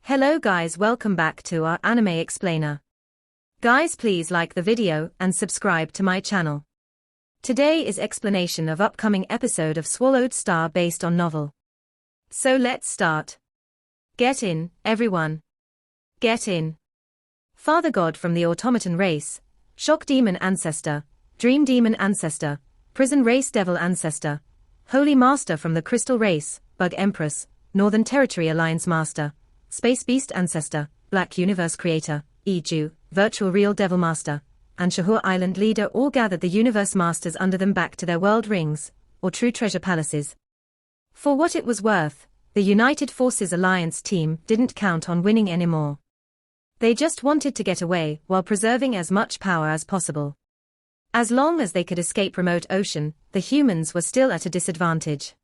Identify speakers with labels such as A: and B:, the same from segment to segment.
A: Hello guys, welcome back to our anime explainer. Guys, please like the video and subscribe to my channel. Today is explanation of upcoming episode of Swallowed Star based on novel. So let's start. Get in, everyone. Get in. Father God from the automaton race, shock demon ancestor, dream demon ancestor, prison race devil ancestor, holy master from the crystal race, bug empress, Northern Territory Alliance master, space beast ancestor, black universe creator, Eju, virtual real devil master, and Shahur Island leader all gathered the universe masters under them back to their world rings, or true treasure palaces. For what it was worth, the United Forces Alliance team didn't count on winning anymore. They just wanted to get away while preserving as much power as possible. As long as they could escape remote ocean, the humans were still at a disadvantage.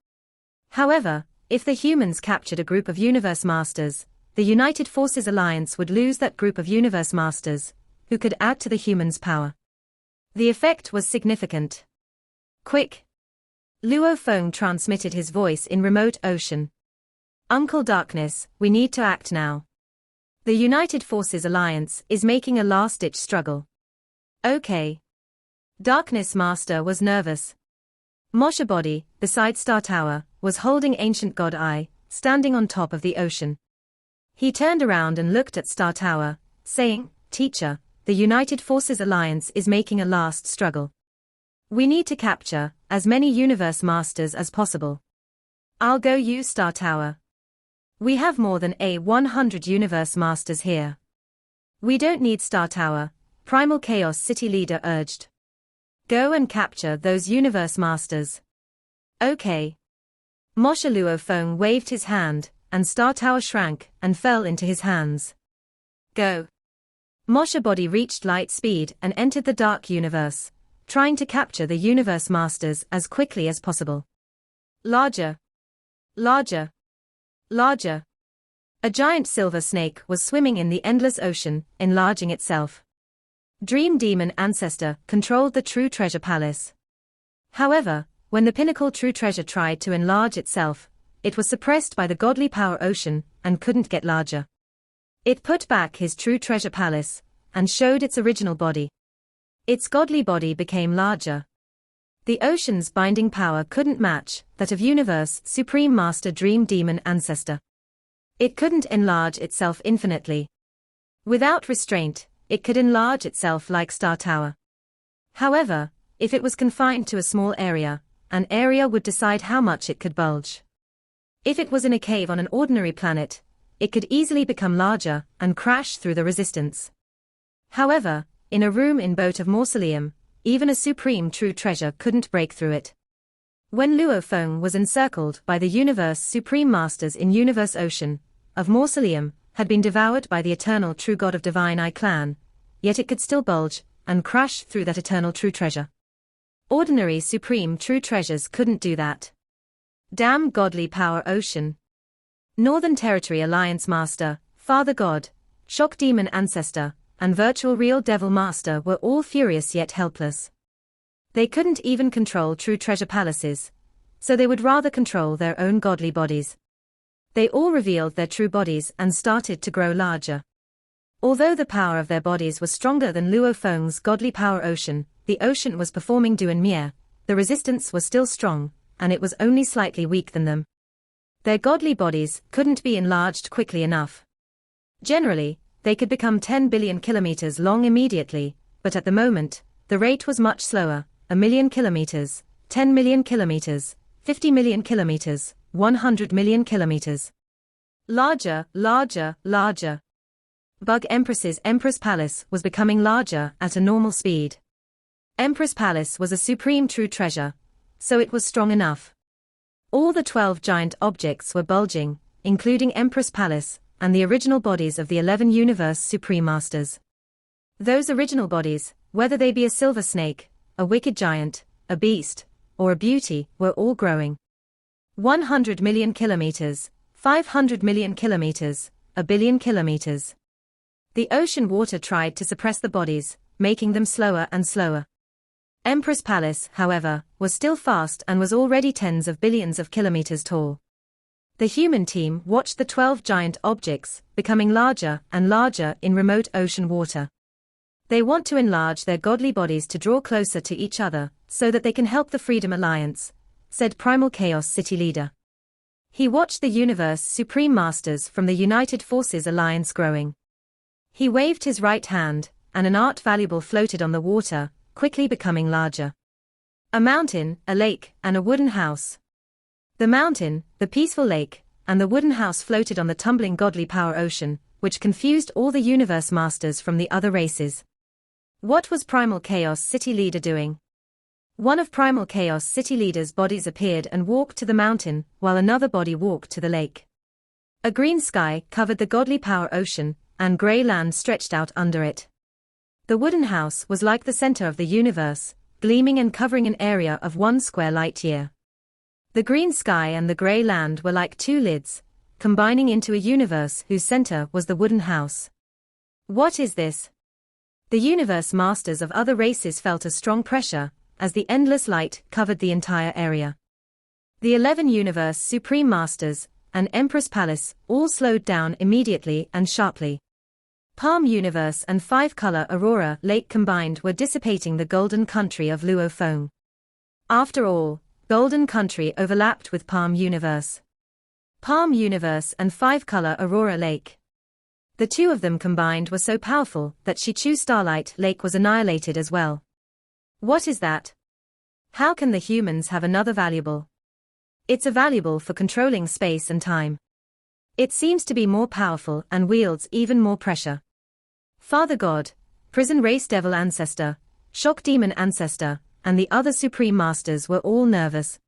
A: However, if the humans captured a group of universe masters, the United Forces Alliance would lose that group of universe masters, who could add to the humans' power. The effect was significant. Quick! Luo Feng transmitted his voice in remote ocean. Uncle Darkness, we need to act now. The United Forces Alliance is making a last-ditch struggle. Okay. Darkness Master was nervous. Mosha Body, beside Star Tower, was holding Ancient God Eye, standing on top of the ocean. He turned around and looked at Star Tower, saying, "Teacher, the United Forces Alliance is making a last struggle. We need to capture as many universe masters as possible. I'll go use Star Tower. We have more than 100 universe masters here. We don't need Star Tower," Primal Chaos City leader urged. "Go and capture those universe masters." Okay. Mosha Luo Feng waved his hand, and Star Tower shrank and fell into his hands. Go. Mosha Body reached light speed and entered the dark universe, trying to capture the universe masters as quickly as possible. Larger. Larger. Larger. A giant silver snake was swimming in the endless ocean, enlarging itself. Dream Demon Ancestor controlled the True Treasure Palace. However, when the Pinnacle True Treasure tried to enlarge itself, it was suppressed by the Godly Power Ocean and couldn't get larger. It put back his True Treasure Palace and showed its original body. Its godly body became larger. The ocean's binding power couldn't match that of Universe Supreme Master Dream Demon Ancestor. It couldn't enlarge itself infinitely. Without restraint, it could enlarge itself like Star Tower. However, if it was confined to a small area, an area would decide how much it could bulge. If it was in a cave on an ordinary planet, it could easily become larger and crash through the resistance. However, in a room in Boat of Mausoleum, even a supreme true treasure couldn't break through it. When Luo Feng was encircled by the Universe Supreme Masters in Universe Ocean of Mausoleum, had been devoured by the eternal true God of Divine Eye clan, yet it could still bulge and crash through that eternal true treasure. Ordinary supreme true treasures couldn't do that. Damn Godly Power Ocean. Northern Territory Alliance Master, Father God, Shock Demon Ancestor, and Virtual Real Devil Master were all furious yet helpless. They couldn't even control true treasure palaces, so they would rather control their own godly bodies. They all revealed their true bodies and started to grow larger. Although the power of their bodies was stronger than Luo Feng's Godly Power Ocean, the ocean was performing Duan Mier, the resistance was still strong, and it was only slightly weak than them. Their godly bodies couldn't be enlarged quickly enough. Generally, they could become 10 billion kilometers long immediately, but at the moment, the rate was much slower, 1,000,000 kilometers, 10 million kilometers, 50 million kilometers, 100 million kilometers. Larger, larger, larger. Bug Empress's Empress Palace was becoming larger at a normal speed. Empress Palace was a supreme true treasure, so it was strong enough. All the 12 giant objects were bulging, including Empress Palace, and the original bodies of the 11 Universe Supreme Masters. Those original bodies, whether they be a silver snake, a wicked giant, a beast, or a beauty, were all growing. 100 million kilometers, 500 million kilometers, 1,000,000,000 kilometers. The ocean water tried to suppress the bodies, making them slower and slower. Empress Palace, however, was still fast and was already tens of billions of kilometers tall. The human team watched the 12 giant objects becoming larger and larger in remote ocean water. They want to enlarge their godly bodies to draw closer to each other, so that they can help the Freedom Alliance, said Primal Chaos City leader. He watched the universe Supreme Masters from the United Forces Alliance growing. He waved his right hand, and an art valuable floated on the water, quickly becoming larger. A mountain, a lake, and a wooden house. The mountain, the peaceful lake, and the wooden house floated on the tumbling godly power ocean, which confused all the universe masters from the other races. What was Primal Chaos City leader doing? One of Primal Chaos City leader's bodies appeared and walked to the mountain, while another body walked to the lake. A green sky covered the godly power ocean, and grey land stretched out under it. The wooden house was like the center of the universe, gleaming and covering an area of 1 square light year. The green sky and the grey land were like two lids, combining into a universe whose center was the wooden house. What is this? The universe masters of other races felt a strong pressure, as the endless light covered the entire area. The 11 universe supreme masters, and Empress Palace, all slowed down immediately and sharply. Palm Universe and 5-color Aurora Lake combined were dissipating the golden country of Luo Feng. After all, Golden Country overlapped with Palm Universe. Palm Universe and 5-color Aurora Lake. The two of them combined were so powerful that Shichu Starlight Lake was annihilated as well. What is that? How can the humans have another valuable? It's a valuable for controlling space and time. It seems to be more powerful and wields even more pressure. Father God, Prison Race Devil Ancestor, Shock Demon Ancestor, and the other Supreme Masters were all nervous.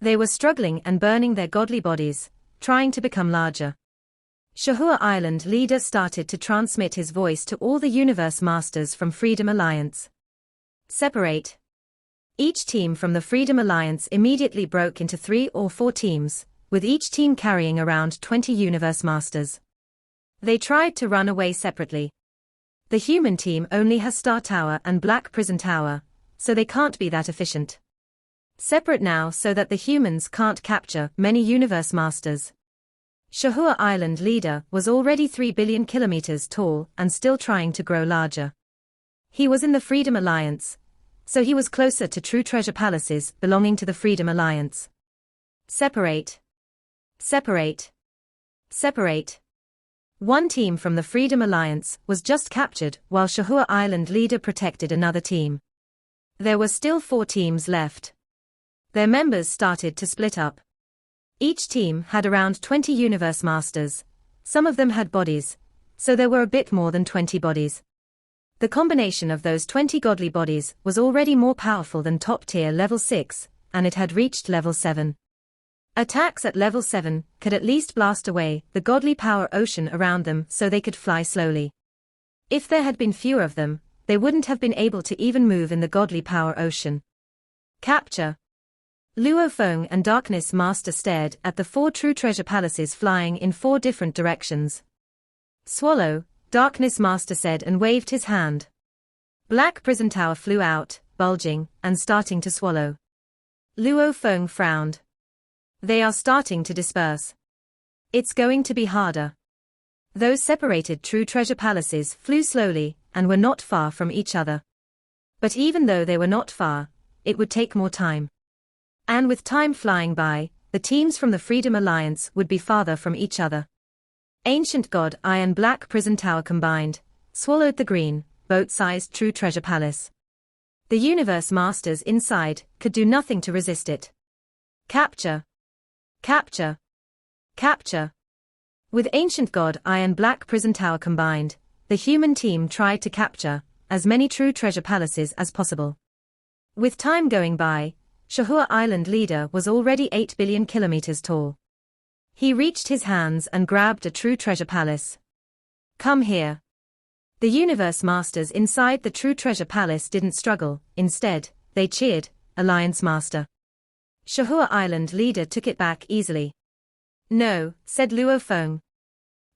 A: They were struggling and burning their godly bodies, trying to become larger. Shahua Island leader started to transmit his voice to all the Universe Masters from Freedom Alliance. Separate. Each team from the Freedom Alliance immediately broke into 3 or 4 teams, with each team carrying around 20 Universe Masters. They tried to run away separately. The human team only has Star Tower and Black Prison Tower, so they can't be that efficient. Separate now so that the humans can't capture many Universe Masters. Shahua Island leader was already 3 billion kilometers tall and still trying to grow larger. He was in the Freedom Alliance, so he was closer to true treasure palaces belonging to the Freedom Alliance. Separate. Separate. Separate. One team from the Freedom Alliance was just captured while Shahua Island leader protected another team. There were still 4 teams left. Their members started to split up. Each team had around 20 Universe Masters. Some of them had bodies, so there were a bit more than 20 bodies. The combination of those 20 godly bodies was already more powerful than top tier level 6, and it had reached level 7. Attacks at level 7 could at least blast away the godly power ocean around them so they could fly slowly. If there had been fewer of them, they wouldn't have been able to even move in the godly power ocean. Capture. Luo Feng and Darkness Master stared at the 4 true treasure palaces flying in 4 different directions. Swallow, Darkness Master said and waved his hand. Black Prison Tower flew out, bulging, and starting to swallow. Luo Feng frowned. They are starting to disperse. It's going to be harder. Those separated true treasure palaces flew slowly, and were not far from each other. But even though they were not far, it would take more time. And with time flying by, the teams from the Freedom Alliance would be farther from each other. Ancient God Eye and Black Prison Tower combined, swallowed the green, boat-sized true treasure palace. The Universe Masters inside could do nothing to resist it. Capture. Capture. Capture. With Ancient God Eye and Black Prison Tower combined, the human team tried to capture as many true treasure palaces as possible. With time going by, Shahua Island leader was already 8 billion kilometers tall. He reached his hands and grabbed a true treasure palace. Come here. The Universe Masters inside the true treasure palace didn't struggle, instead, they cheered, Alliance Master. Shahua Island leader took it back easily. No, said Luo Feng.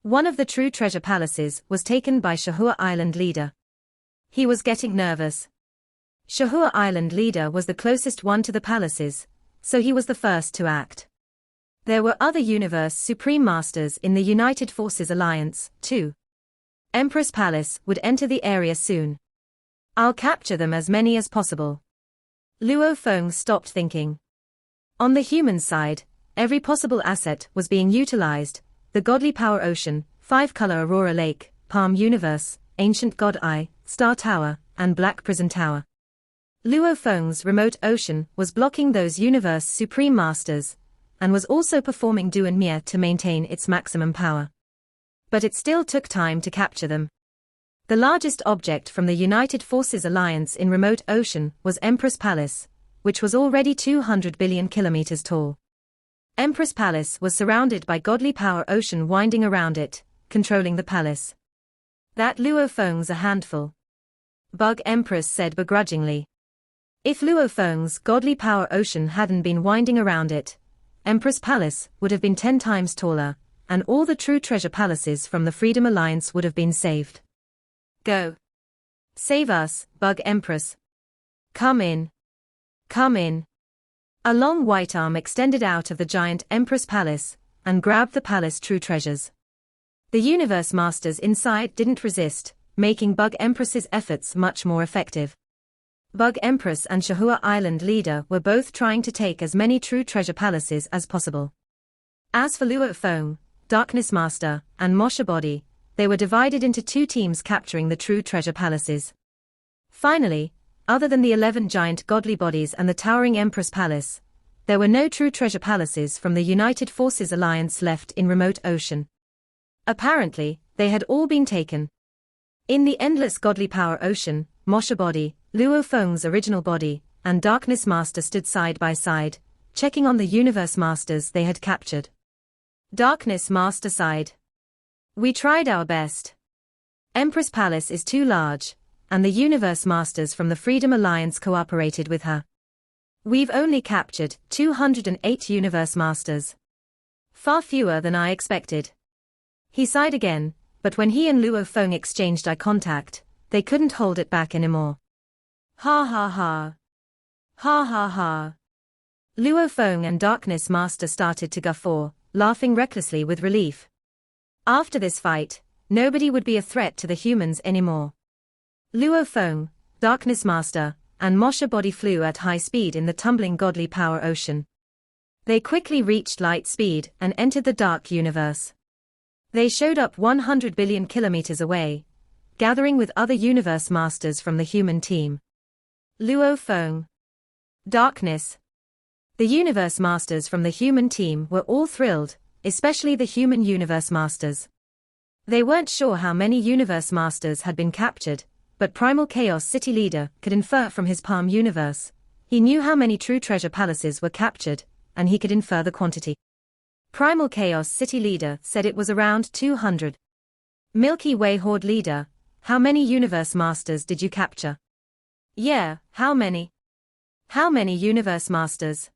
A: One of the true treasure palaces was taken by Shahua Island leader. He was getting nervous. Shahua Island leader was the closest one to the palaces, so he was the first to act. There were other Universe Supreme Masters in the United Forces Alliance, too. Empress Palace would enter the area soon. I'll capture them as many as possible. Luo Feng stopped thinking. On the human side, every possible asset was being utilized: the Godly Power Ocean, 5-color Aurora Lake, Palm Universe, Ancient God Eye, Star Tower, and Black Prison Tower. Luo Feng's remote ocean was blocking those Universe Supreme Masters, and was also performing Du and Mia to maintain its maximum power. But it still took time to capture them. The largest object from the United Forces Alliance in remote ocean was Empress Palace, which was already 200 billion kilometers tall. Empress Palace was surrounded by Godly Power Ocean winding around it, controlling the palace. That Luo Feng's a handful. Bug Empress said begrudgingly. If Luo Feng's Godly Power Ocean hadn't been winding around it, Empress Palace would have been 10 times taller, and all the true treasure palaces from the Freedom Alliance would have been saved. Go. Save us, Bug Empress. Come in. Come in. A long white arm extended out of the giant Empress Palace, and grabbed the palace true treasures. The Universe Masters inside didn't resist, making Bug Empress's efforts much more effective. Bug Empress and Shahua Island leader were both trying to take as many true treasure palaces as possible. As for Luo Feng, Darkness Master, and Mosha Body, they were divided into 2 teams capturing the true treasure palaces. Finally, other than the 11 giant godly bodies and the towering Empress Palace, there were no true treasure palaces from the United Forces Alliance left in remote ocean. Apparently, they had all been taken. In the endless Godly Power Ocean, Mosha Body, Luo Feng's original body, and Darkness Master stood side by side, checking on the Universe Masters they had captured. Darkness Master sighed. We tried our best. Empress Palace is too large, and the Universe Masters from the Freedom Alliance cooperated with her. We've only captured 208 Universe Masters. Far fewer than I expected. He sighed again, but when he and Luo Feng exchanged eye contact, they couldn't hold it back anymore. Ha ha ha. Ha ha ha. Luo Feng and Darkness Master started to guffaw, laughing recklessly with relief. After this fight, nobody would be a threat to the humans anymore. Luo Feng, Darkness Master, and Mosha Body flew at high speed in the tumbling Godly Power Ocean. They quickly reached light speed and entered the Dark Universe. They showed up 100 billion kilometers away, gathering with other Universe Masters from the human team. Luo Feng. Darkness. The Universe Masters from the human team were all thrilled, especially the human Universe Masters. They weren't sure how many Universe Masters had been captured, but Primal Chaos City Leader could infer from his Palm Universe. He knew how many true treasure palaces were captured, and he could infer the quantity. Primal Chaos City Leader said it was around 200. Milky Way Horde Leader, how many Universe Masters did you capture? Yeah, how many? How many Universe Masters?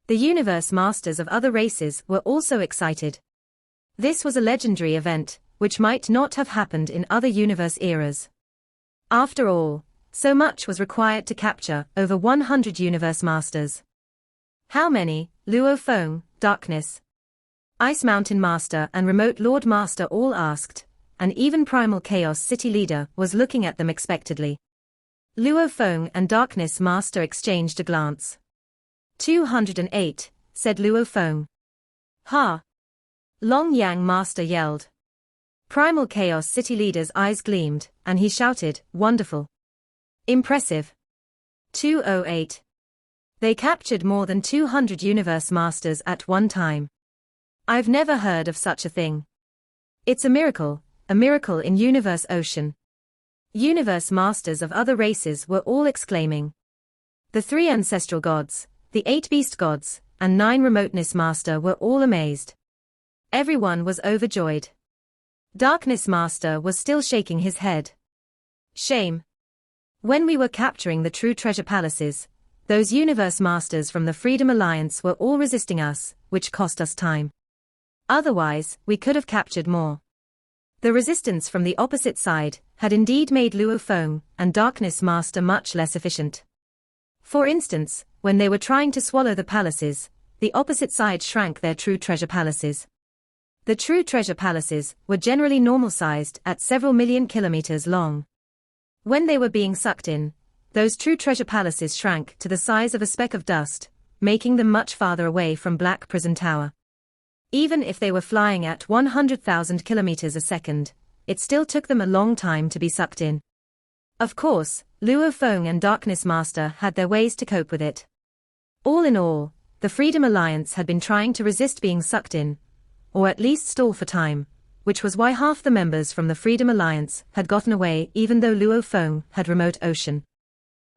A: The Universe Masters of other races were also excited. This was a legendary event, which might not have happened in other universe eras. After all, so much was required to capture over 100 Universe Masters. How many? Luo Feng, Darkness, Ice Mountain Master and Remote Lord Master all asked, and even Primal Chaos City Leader was looking at them expectantly. Luo Feng and Darkness Master exchanged a glance. 208, said Luo Feng. Ha! Long Yang Master yelled. Primal Chaos City Leader's eyes gleamed, and he shouted, wonderful. Impressive. 208. They captured more than 200 Universe Masters at one time. I've never heard of such a thing. It's a miracle in Universe Ocean. Universe Masters of other races were all exclaiming. The 3 ancestral gods, the 8 beast gods, and 9 remoteness master were all amazed. Everyone was overjoyed. Darkness Master was still shaking his head. Shame. When we were capturing the true treasure palaces, those Universe Masters from the Freedom Alliance were all resisting us, which cost us time. Otherwise, we could have captured more. The resistance from the opposite side had indeed made Luo Feng and Darkness Master much less efficient. For instance, when they were trying to swallow the palaces, the opposite side shrank their true treasure palaces. The true treasure palaces were generally normal-sized at several million kilometers long. When they were being sucked in, those true treasure palaces shrank to the size of a speck of dust, making them much farther away from Black Prison Tower. Even if they were flying at 100,000 kilometers a second, it still took them a long time to be sucked in. Of course, Luo Feng and Darkness Master had their ways to cope with it. All in all, the Freedom Alliance had been trying to resist being sucked in, or at least stall for time, which was why half the members from the Freedom Alliance had gotten away even though Luo Feng had remote ocean.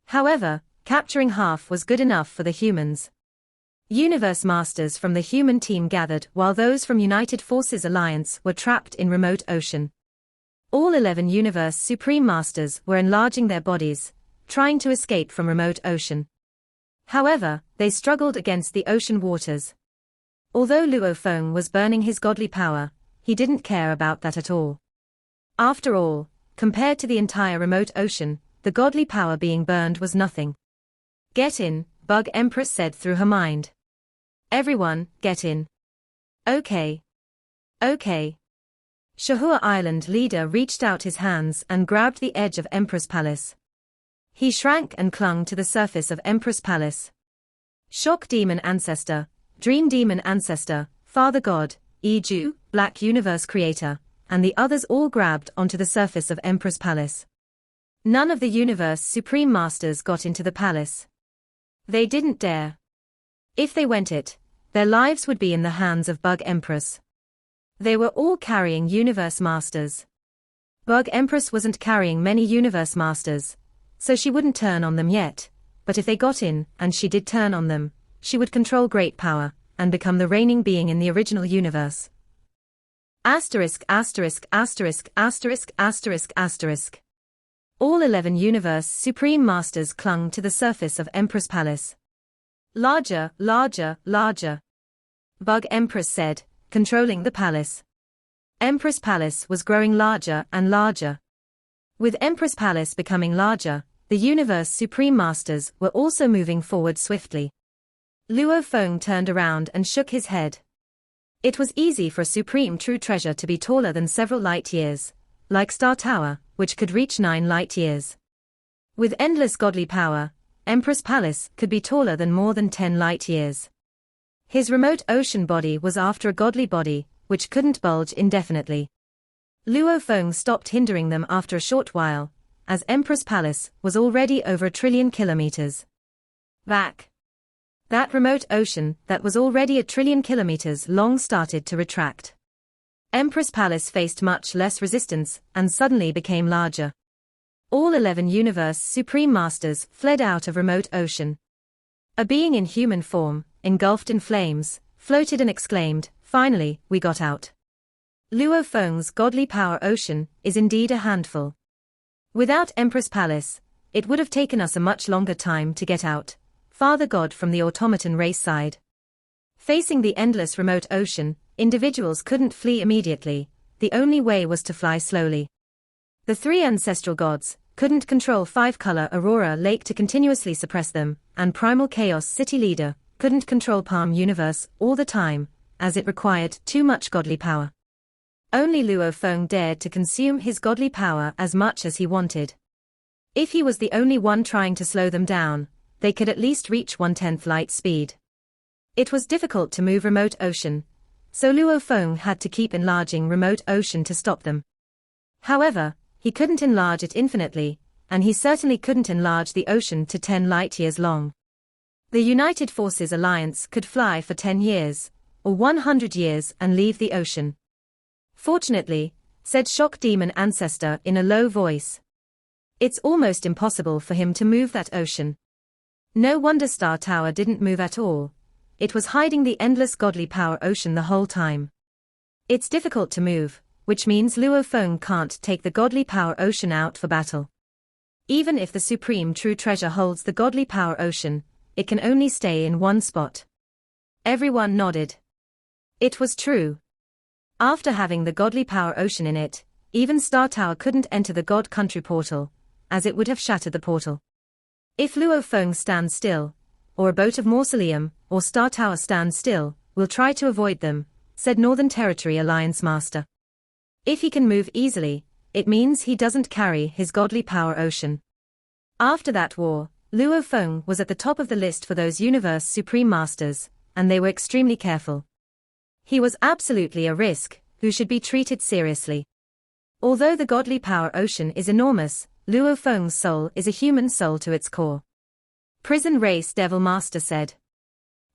A: However, capturing half was good enough for the humans. Universe Masters from the human team gathered while those from United Forces Alliance were trapped in remote ocean. All 11 Universe Supreme Masters were enlarging their bodies, trying to escape from remote ocean. However, they struggled against the ocean waters. Although Luo Feng was burning his godly power, he didn't care about that at all. After all, compared to the entire remote ocean, the godly power being burned was nothing. "Get in," Bug Empress said through her mind. "Everyone, get in." Okay. Shahua Island leader reached out his hands and grabbed the edge of Empress Palace. He shrank and clung to the surface of Empress Palace. Shock Demon Ancestor, Dream Demon Ancestor, Father God, Eju, Black Universe Creator, and the others all grabbed onto the surface of Empress Palace. None of the Universe Supreme Masters got into the palace. They didn't dare. If they went it, their lives would be in the hands of Bug Empress. They were all carrying Universe Masters. Bug Empress wasn't carrying many Universe Masters, so she wouldn't turn on them yet, but if they got in, and she did turn on them, she would control great power, and become the reigning being in the original universe. Asterisk. All 11 Universe Supreme Masters clung to the surface of Empress Palace. Larger. Bug Empress said, controlling the palace. Empress Palace was growing larger and larger. With Empress Palace becoming larger, the Universe Supreme Masters were also moving forward swiftly. Luo Feng turned around and shook his head. It was easy for a Supreme True Treasure to be taller than several light years, like Star Tower, which could reach 9 light years. With endless godly power, Empress Palace could be taller than more than 10 light years. His remote ocean body was after a godly body, which couldn't bulge indefinitely. Luo Feng stopped hindering them after a short while, as Empress Palace was already over 1 trillion kilometers. Back. That remote ocean that was already 1 trillion kilometers long started to retract. Empress Palace faced much less resistance and suddenly became larger. All 11 Universe Supreme Masters fled out of remote ocean. A being in human form, engulfed in flames, floated and exclaimed, "Finally, we got out." Luo Feng's godly power ocean is indeed a handful. Without Empress Palace, it would have taken us a much longer time to get out, Father God from the automaton race side. Facing the endless remote ocean, individuals couldn't flee immediately, the only way was to fly slowly. The 3 ancestral gods couldn't control 5-color Aurora Lake to continuously suppress them, and Primal Chaos City Leader couldn't control Palm Universe all the time, as it required too much godly power. Only Luo Feng dared to consume his godly power as much as he wanted. If he was the only one trying to slow them down, they could at least reach 1/10 light speed. It was difficult to move remote ocean, so Luo Feng had to keep enlarging remote ocean to stop them. However, he couldn't enlarge it infinitely, and he certainly couldn't enlarge the ocean to 10 light years long. The United Forces Alliance could fly for 10 years, or 100 years and leave the ocean. Fortunately, said Shock Demon Ancestor in a low voice. It's almost impossible for him to move that ocean. No wonder Star Tower didn't move at all. It was hiding the endless godly power ocean the whole time. It's difficult to move, which means Luo Feng can't take the godly power ocean out for battle. Even if the Supreme True Treasure holds the godly power ocean, it can only stay in one spot. Everyone nodded. It was true. After having the godly power ocean in it, even Star Tower couldn't enter the God Country portal, as it would have shattered the portal. If Luo Feng stands still, or a boat of Mausoleum, or Star Tower stand still, we'll try to avoid them, said Northern Territory Alliance Master. If he can move easily, it means he doesn't carry his godly power ocean. After that war, Luo Feng was at the top of the list for those Universe Supreme Masters, and they were extremely careful. He was absolutely a risk, who should be treated seriously. Although the godly power ocean is enormous, Luo Feng's soul is a human soul to its core. Prison Race Devil Master said.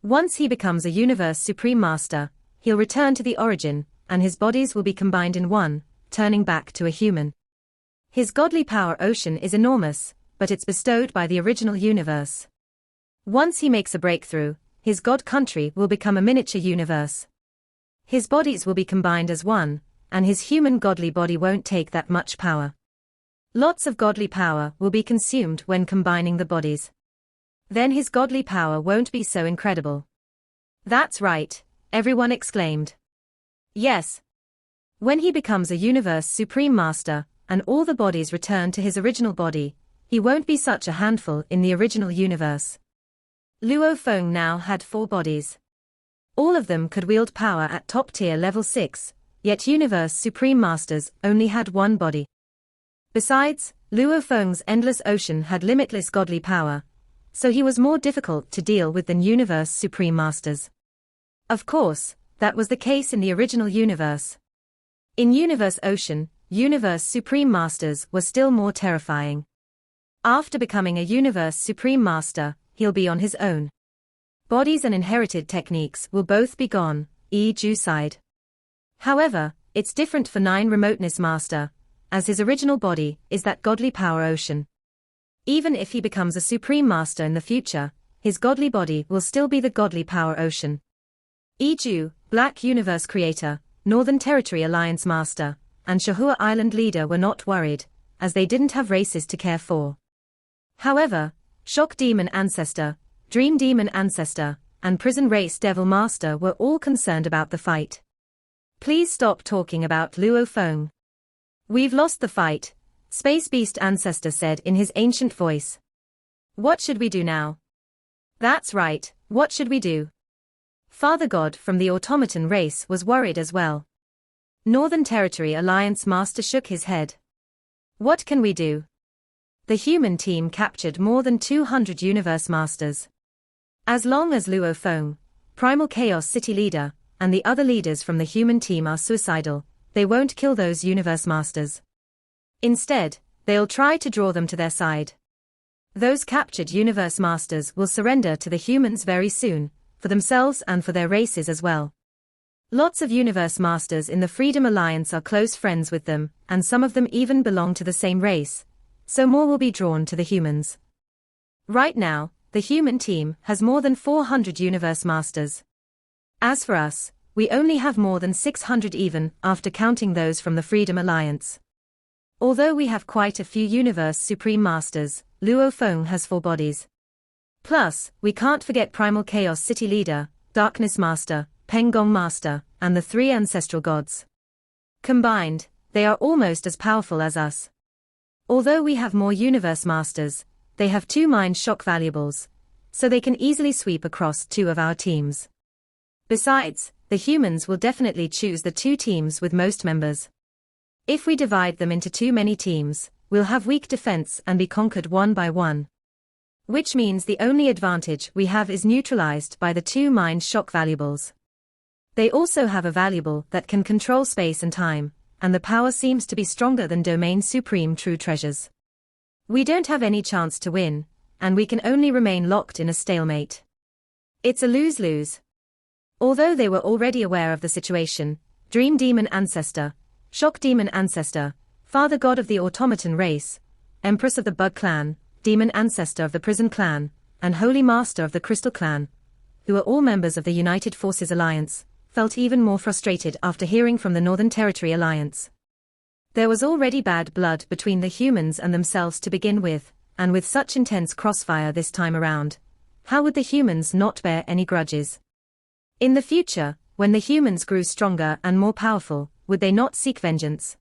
A: Once he becomes a Universe Supreme Master, he'll return to the origin, and his bodies will be combined in one, turning back to a human. His godly power ocean is enormous, but it's bestowed by the original universe. Once he makes a breakthrough, his god country will become a miniature universe. His bodies will be combined as one, and his human godly body won't take that much power. Lots of godly power will be consumed when combining the bodies. Then his godly power won't be so incredible. That's right, everyone exclaimed. Yes. When he becomes a Universe Supreme Master, and all the bodies return to his original body, he won't be such a handful in the original universe. Luo Feng now had 4 bodies. All of them could wield power at top tier level 6, yet Universe Supreme Masters only had 1 body. Besides, Luo Feng's endless ocean had limitless godly power, so he was more difficult to deal with than Universe Supreme Masters. Of course, that was the case in the original universe. In Universe Ocean, Universe Supreme Masters were still more terrifying. After becoming a Universe Supreme Master, he'll be on his own. Bodies and inherited techniques will both be gone, e.g. side. However, it's different for 9 Remoteness Master, as his original body is that godly power ocean. Even if he becomes a Supreme Master in the future, his godly body will still be the godly power ocean. E.g., Black Universe Creator, Northern Territory Alliance Master, and Shahua Island Leader were not worried, as they didn't have races to care for. However, Shock Demon Ancestor, Dream Demon Ancestor, and Prison Race Devil Master were all concerned about the fight. Please stop talking about Luo Feng. We've lost the fight, Space Beast Ancestor said in his ancient voice. What should we do now? That's right, what should we do? Father God from the automaton race was worried as well. Northern Territory Alliance Master shook his head. What can we do? The human team captured more than 200 Universe Masters. As long as Luo Feng, Primal Chaos City Leader, and the other leaders from the human team are suicidal, they won't kill those Universe Masters. Instead, they'll try to draw them to their side. Those captured Universe Masters will surrender to the humans very soon, for themselves and for their races as well. Lots of Universe Masters in the Freedom Alliance are close friends with them, and some of them even belong to the same race, so more will be drawn to the humans. Right now, the human team has more than 400 Universe Masters. As for us, we only have more than 600 even after counting those from the Freedom Alliance. Although we have quite a few Universe Supreme Masters, Luo Feng has 4 bodies. Plus, we can't forget Primal Chaos City Leader, Darkness Master, Pengong Master, and the 3 Ancestral Gods. Combined, they are almost as powerful as us. Although we have more Universe Masters, they have 2 Mind Shock valuables, so they can easily sweep across 2 of our teams. Besides, the humans will definitely choose the 2 teams with most members. If we divide them into too many teams, we'll have weak defense and be conquered one by one. Which means the only advantage we have is neutralized by the 2 Mind Shock valuables. They also have a valuable that can control space and time, and the power seems to be stronger than Domain Supreme True Treasures. We don't have any chance to win, and we can only remain locked in a stalemate. It's a lose-lose. Although they were already aware of the situation, Dream Demon Ancestor, Shock Demon Ancestor, Father God of the Automaton Race, Empress of the Bug Clan, Demon Ancestor of the Prison Clan, and Holy Master of the Crystal Clan, who are all members of the United Forces Alliance, felt even more frustrated after hearing from the Northern Territory Alliance. There was already bad blood between the humans and themselves to begin with, and with such intense crossfire this time around, how would the humans not bear any grudges? In the future, when the humans grew stronger and more powerful, would they not seek vengeance?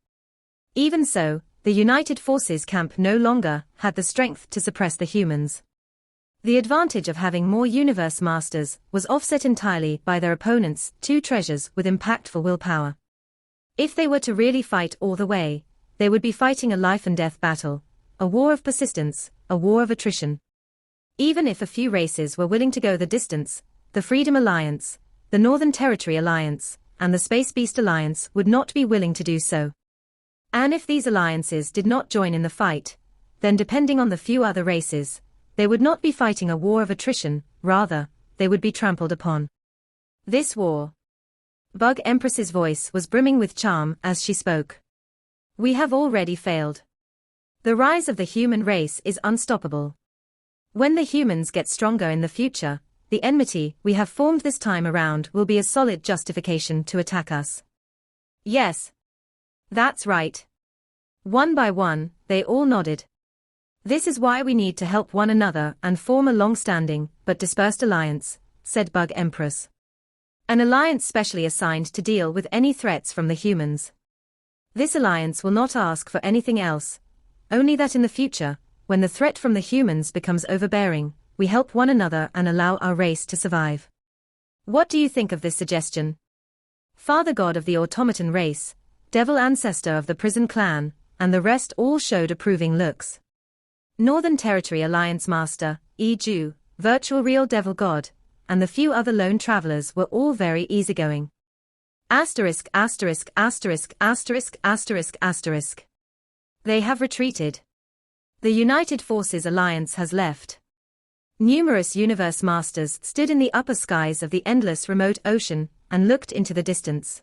A: Even so, the United Forces camp no longer had the strength to suppress the humans. The advantage of having more universe masters was offset entirely by their opponents' two treasures with impactful willpower. If they were to really fight all the way, they would be fighting a life-and-death battle, a war of persistence, a war of attrition. Even if a few races were willing to go the distance, the Freedom Alliance, the Northern Territory Alliance, and the Space Beast Alliance would not be willing to do so. And if these alliances did not join in the fight, then depending on the few other races, they would not be fighting a war of attrition, rather, they would be trampled upon. This war. Bug Empress's voice was brimming with charm as she spoke. We have already failed. The rise of the human race is unstoppable. When the humans get stronger in the future, the enmity we have formed this time around will be a solid justification to attack us. Yes. That's right. One by one, they all nodded. This is why we need to help one another and form a long-standing, but dispersed alliance, said Bug Empress. An alliance specially assigned to deal with any threats from the humans. This alliance will not ask for anything else, only that in the future, when the threat from the humans becomes overbearing, we help one another and allow our race to survive. What do you think of this suggestion? Father God of the automaton race, devil ancestor of the prison clan, and the rest all showed approving looks. Northern Territory Alliance Master, Ju, Virtual Real Devil God, and the few other lone travelers were all very easygoing. Asterisk asterisk asterisk asterisk asterisk asterisk. They have retreated. The United Forces Alliance has left. Numerous universe masters stood in the upper skies of the endless remote ocean and looked into the distance.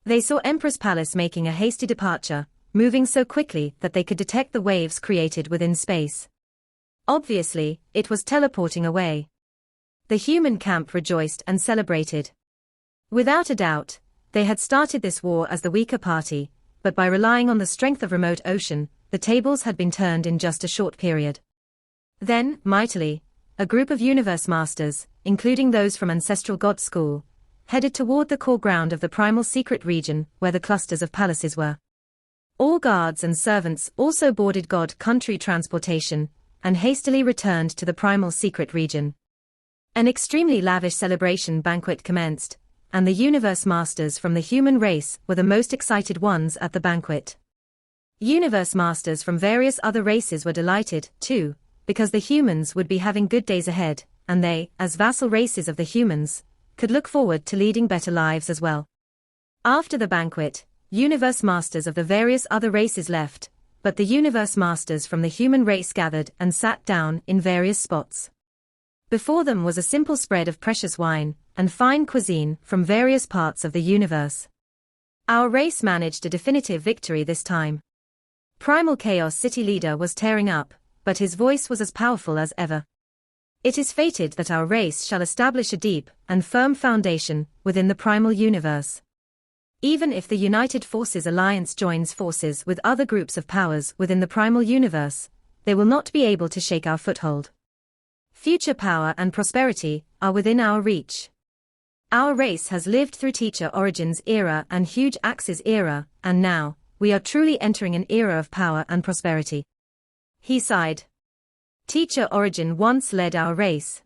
A: They saw Empress Palace making a hasty departure, moving so quickly that they could detect the waves created within space. Obviously, it was teleporting away. The human camp rejoiced and celebrated. Without a doubt, they had started this war as the weaker party, but by relying on the strength of remote ocean, the tables had been turned in just a short period. Then, mightily, a group of universe masters, including those from Ancestral God School, headed toward the core ground of the primal secret region where the clusters of palaces were. All guards and servants also boarded God Country transportation and hastily returned to the primal secret region. An extremely lavish celebration banquet commenced, and the universe masters from the human race were the most excited ones at the banquet. Universe masters from various other races were delighted, too, because the humans would be having good days ahead, and they, as vassal races of the humans, could look forward to leading better lives as well. After the banquet, universe masters of the various other races left, but the universe masters from the human race gathered and sat down in various spots. Before them was a simple spread of precious wine and fine cuisine from various parts of the universe. Our race managed a definitive victory this time. Primal Chaos City leader was tearing up, but his voice was as powerful as ever. It is fated that our race shall establish a deep and firm foundation within the primal universe. Even if the United Forces Alliance joins forces with other groups of powers within the primal universe, they will not be able to shake our foothold. Future power and prosperity are within our reach. Our race has lived through Teacher Origin's era and Huge Axe's era, and now, we are truly entering an era of power and prosperity. He sighed. Teacher Origin once led our race.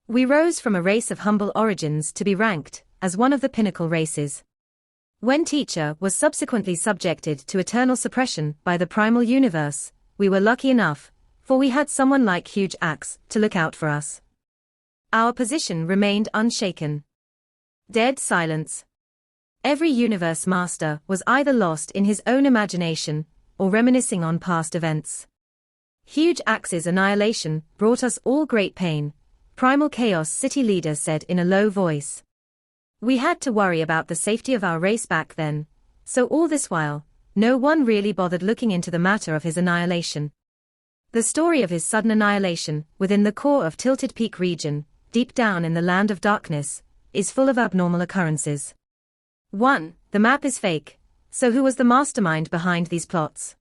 A: We rose from a race of humble origins to be ranked as one of the pinnacle races. When Teacher was subsequently subjected to eternal suppression by the primal universe, we were lucky enough, for we had someone like Huge Axe to look out for us. Our position remained unshaken. Dead silence. Every universe master was either lost in his own imagination or reminiscing on past events. Huge Axe's annihilation brought us all great pain, Primal Chaos City leader said in a low voice. We had to worry about the safety of our race back then, so all this while, no one really bothered looking into the matter of his annihilation. The story of his sudden annihilation within the core of Tilted Peak region, deep down in the land of darkness, is full of abnormal occurrences. 1. The map is fake, so who was the mastermind behind these plots?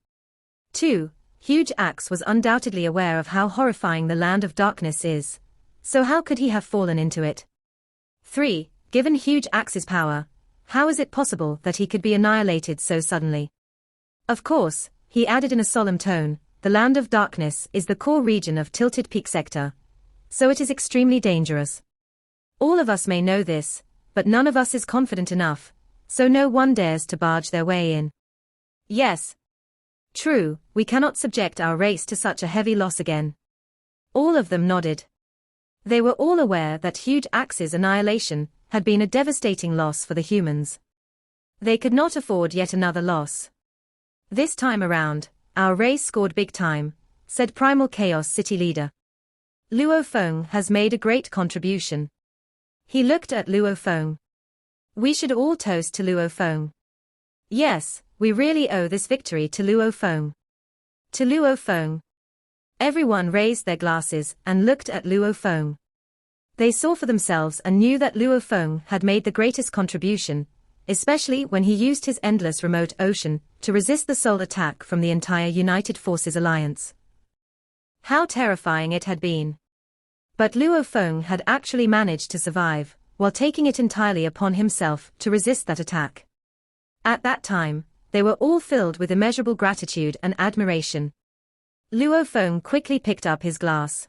A: 2. Huge Axe was undoubtedly aware of how horrifying the land of darkness is, so how could he have fallen into it? 3. Given Huge Axe's power, how is it possible that he could be annihilated so suddenly? Of course, he added in a solemn tone, the land of darkness is the core region of Tilted Peak sector, so it is extremely dangerous. All of us may know this, but none of us is confident enough, so no one dares to barge their way in. Yes. True, we cannot subject our race to such a heavy loss again. All of them nodded. They were all aware that huge Axe's annihilation had been a devastating loss for the humans. They could not afford yet another loss. This time around, our race scored big time, said Primal Chaos City Leader. Luo Feng has made a great contribution. He looked at Luo Feng. We should all toast to Luo Feng. Yes, we really owe this victory to Luo Feng. To Luo Feng. Everyone raised their glasses and looked at Luo Feng. They saw for themselves and knew that Luo Feng had made the greatest contribution, especially when he used his endless remote ocean to resist the soul attack from the entire United Forces Alliance. How terrifying it had been. But Luo Feng had actually managed to survive, while taking it entirely upon himself to resist that attack. At that time, they were all filled with immeasurable gratitude and admiration. Luo Feng quickly picked up his glass.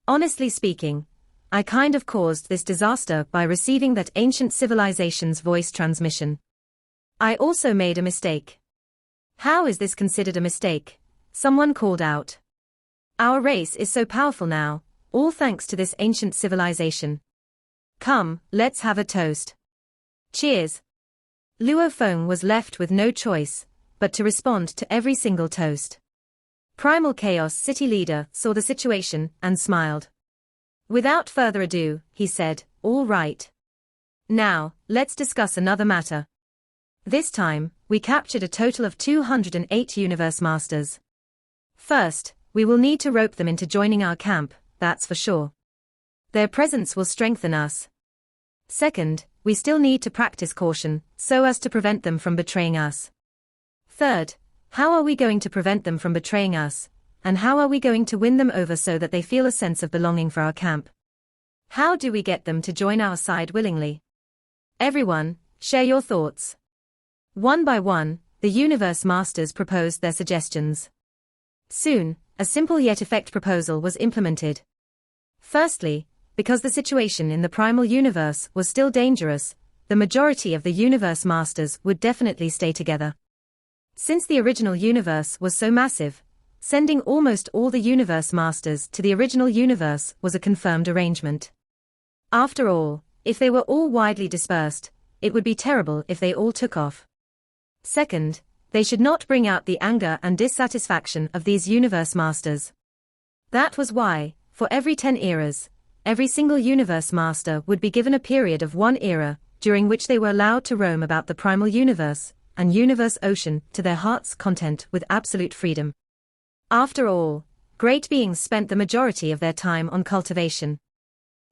A: Honestly speaking, I kind of caused this disaster by receiving that ancient civilization's voice transmission. I also made a mistake. How is this considered a mistake? Someone called out. Our race is so powerful now, all thanks to this ancient civilization. Come, let's have a toast. Cheers. Luo Feng was left with no choice but to respond to every single toast. Primal Chaos City Leader saw the situation and smiled. Without further ado, he said, all right. Now, let's discuss another matter. This time, we captured a total of 208 Universe Masters. First, we will need to rope them into joining our camp, that's for sure. Their presence will strengthen us. Second, we still need to practice caution, so as to prevent them from betraying us. Third, how are we going to prevent them from betraying us, and how are we going to win them over so that they feel a sense of belonging for our camp? How do we get them to join our side willingly? Everyone, share your thoughts. One by one, the Universe Masters proposed their suggestions. Soon, a simple yet effective proposal was implemented. Firstly, because the situation in the primal universe was still dangerous, the majority of the Universe Masters would definitely stay together. Since the original universe was so massive, sending almost all the Universe Masters to the original universe was a confirmed arrangement. After all, if they were all widely dispersed, it would be terrible if they all took off. Second, they should not bring out the anger and dissatisfaction of these Universe Masters. That was why, for every 10 eras, every single Universe Master would be given a period of 1 era, during which they were allowed to roam about the primal universe and universe ocean to their heart's content with absolute freedom. After all, great beings spent the majority of their time on cultivation.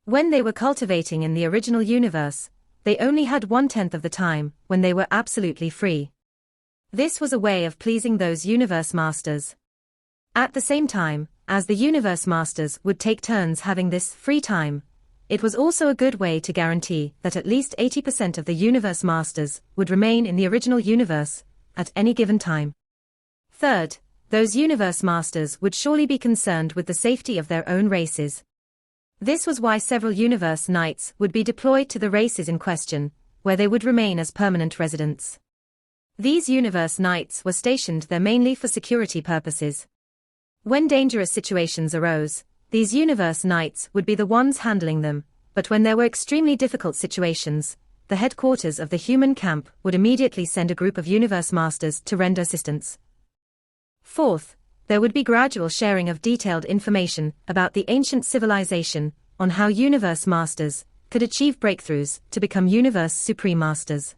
A: When they were cultivating in the original universe, they only had 1/10 of the time when they were absolutely free. This was a way of pleasing those Universe Masters. At the same time, as the Universe Masters would take turns having this free time, it was also a good way to guarantee that at least 80% of the Universe Masters would remain in the original universe at any given time. Third, those Universe Masters would surely be concerned with the safety of their own races. This was why several Universe Knights would be deployed to the races in question, where they would remain as permanent residents. These Universe Knights were stationed there mainly for security purposes. When dangerous situations arose, these Universe Knights would be the ones handling them, but when there were extremely difficult situations, the headquarters of the human camp would immediately send a group of Universe Masters to render assistance. Fourth, there would be gradual sharing of detailed information about the ancient civilization, on how Universe Masters could achieve breakthroughs to become Universe Supreme Masters.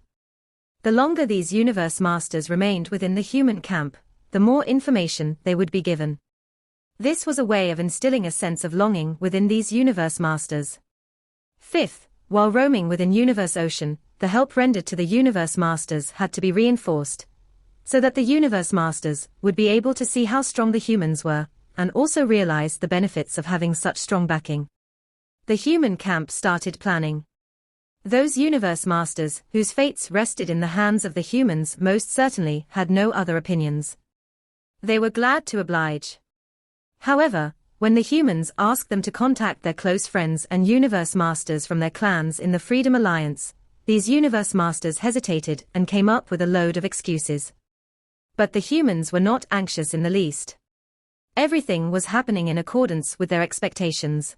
A: The longer these Universe Masters remained within the human camp, the more information they would be given. This was a way of instilling a sense of longing within these Universe Masters. Fifth, while roaming within Universe Ocean, the help rendered to the Universe Masters had to be reinforced, so that the Universe Masters would be able to see how strong the humans were, and also realize the benefits of having such strong backing. The human camp started planning. Those Universe Masters whose fates rested in the hands of the humans most certainly had no other opinions. They were glad to oblige. However, When the humans asked them to contact their close friends and universe masters from their clans in the Freedom Alliance, these universe masters hesitated and came up with a load of excuses. But the humans were not anxious in the least. Everything was happening in accordance with their expectations.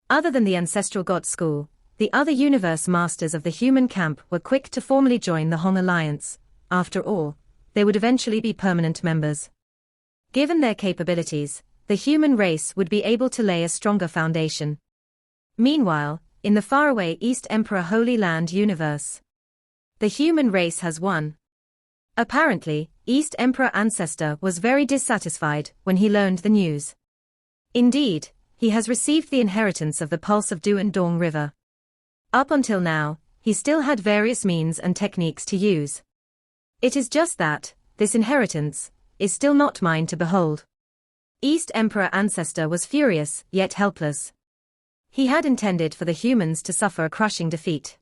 A: Other than the ancestral god school, the other universe masters of the human camp were quick to formally join the Hong Alliance. After all, they would eventually be permanent members. Given their capabilities, the human race would be able to lay a stronger foundation. Meanwhile, in the faraway East Emperor Holy Land universe, the human race has won. Apparently, East Emperor Ancestor was very dissatisfied when he learned the news. Indeed, he has received the inheritance of the pulse of Duan Dong River. Up until now, he still had various means and techniques to use. It is just that, this inheritance is still not mine to behold. East Emperor Ancestor was furious, yet helpless. He had intended for the humans to suffer a crushing defeat.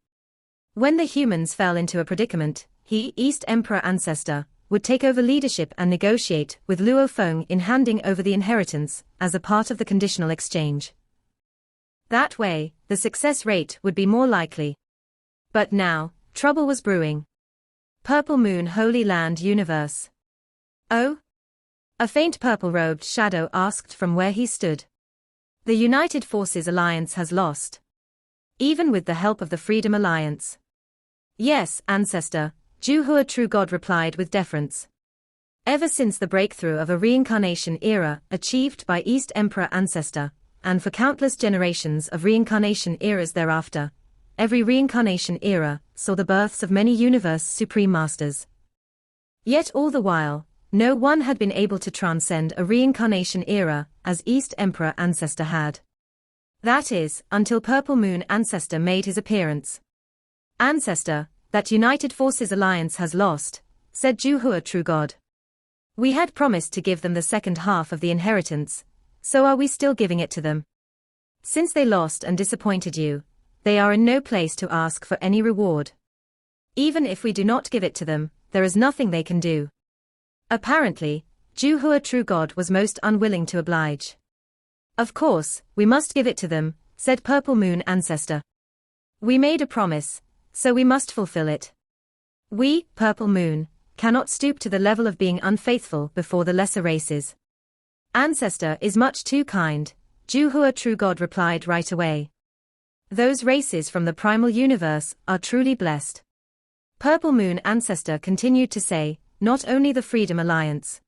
A: When the humans fell into a predicament, he, East Emperor Ancestor, would take over leadership and negotiate with Luo Feng in handing over the inheritance as a part of the conditional exchange. That way, the success rate would be more likely. But now, trouble was brewing. Purple Moon Holy Land Universe. Oh? A faint purple-robed shadow asked from where he stood. The United Forces Alliance has lost. Even with the help of the Freedom Alliance. Yes, Ancestor, Juhua True God replied with deference. Ever since the breakthrough of a reincarnation era achieved by East Emperor Ancestor, and for countless generations of reincarnation eras thereafter, every reincarnation era saw the births of many universe supreme masters. Yet all the while, no one had been able to transcend a reincarnation era as East Emperor Ancestor had. That is, until Purple Moon Ancestor made his appearance. Ancestor, that United Forces Alliance has lost, said Juhua True God. We had promised to give them the second half of the inheritance, so are we still giving it to them? Since they lost and disappointed you, they are in no place to ask for any reward. Even if we do not give it to them, there is nothing they can do. Apparently, Juhua True God was most unwilling to oblige. Of course, we must give it to them, said Purple Moon Ancestor. We made a promise, so we must fulfill it. We, Purple Moon, cannot stoop to the level of being unfaithful before the lesser races. Ancestor is much too kind, Juhua True God replied right away. Those races from the primal universe are truly blessed. Purple Moon Ancestor continued to say, not only the Freedom Alliance.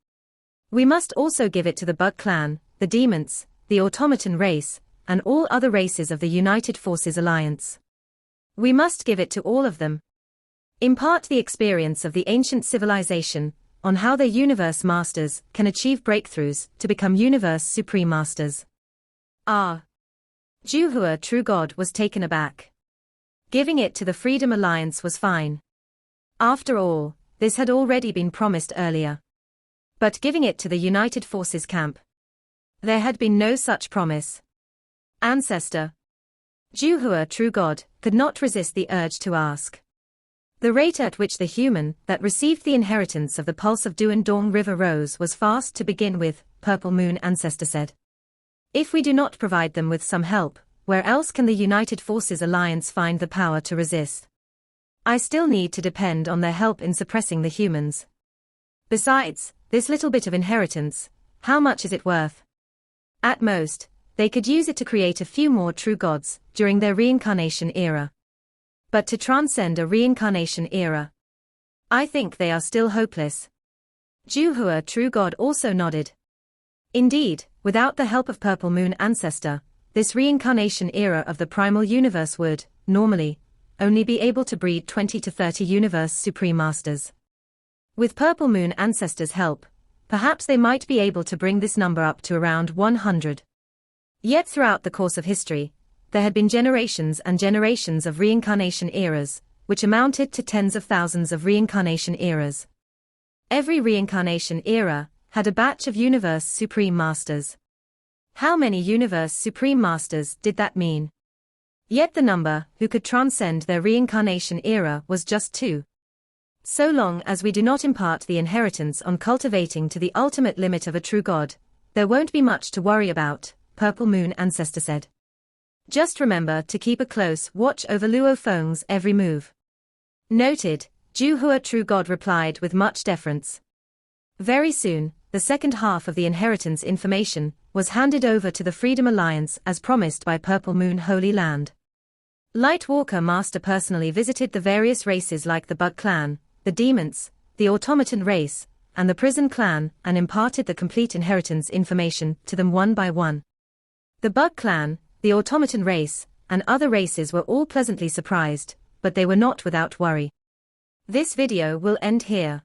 A: We must also give it to the Bug Clan, the Demons, the Automaton race, and all other races of the United Forces Alliance. We must give it to all of them. Impart the experience of the ancient civilization on how their universe masters can achieve breakthroughs to become universe supreme masters. Ah! Juhua True God was taken aback. Giving it to the Freedom Alliance was fine. After all, this had already been promised earlier. But giving it to the United Forces camp? There had been no such promise. Ancestor. Juhua True God could not resist the urge to ask. The rate at which the human that received the inheritance of the pulse of Duan Dong River rose was fast to begin with, Purple Moon Ancestor said. If we do not provide them with some help, where else can the United Forces Alliance find the power to resist? I still need to depend on their help in suppressing the humans. Besides, this little bit of inheritance, how much is it worth? At most, they could use it to create a few more true gods during their reincarnation era. But to transcend a reincarnation era, I think they are still hopeless. Juhua True God also nodded. Indeed, without the help of Purple Moon Ancestor, this reincarnation era of the primal universe would, normally, only be able to breed 20 to 30 universe supreme masters. With Purple Moon Ancestor's help, perhaps they might be able to bring this number up to around 100. Yet throughout the course of history, there had been generations and generations of reincarnation eras, which amounted to tens of thousands of reincarnation eras. Every reincarnation era had a batch of universe supreme masters. How many universe supreme masters did that mean? Yet the number who could transcend their reincarnation era was just 2. So long as we do not impart the inheritance on cultivating to the ultimate limit of a true God, There won't be much to worry about, Purple Moon Ancestor said. Just remember to keep a close watch over Luo Feng's every move. Noted, Ju Hua True God replied with much deference. Very soon, the second half of the inheritance information was handed over to the Freedom Alliance as promised by Purple Moon Holy Land. Lightwalker Master personally visited the various races like the Bug Clan, the Demons, the Automaton race, and the Prison Clan, and imparted the complete inheritance information to them one by one. The Bug Clan, the Automaton race, and other races were all pleasantly surprised, but they were not without worry. This video will end here.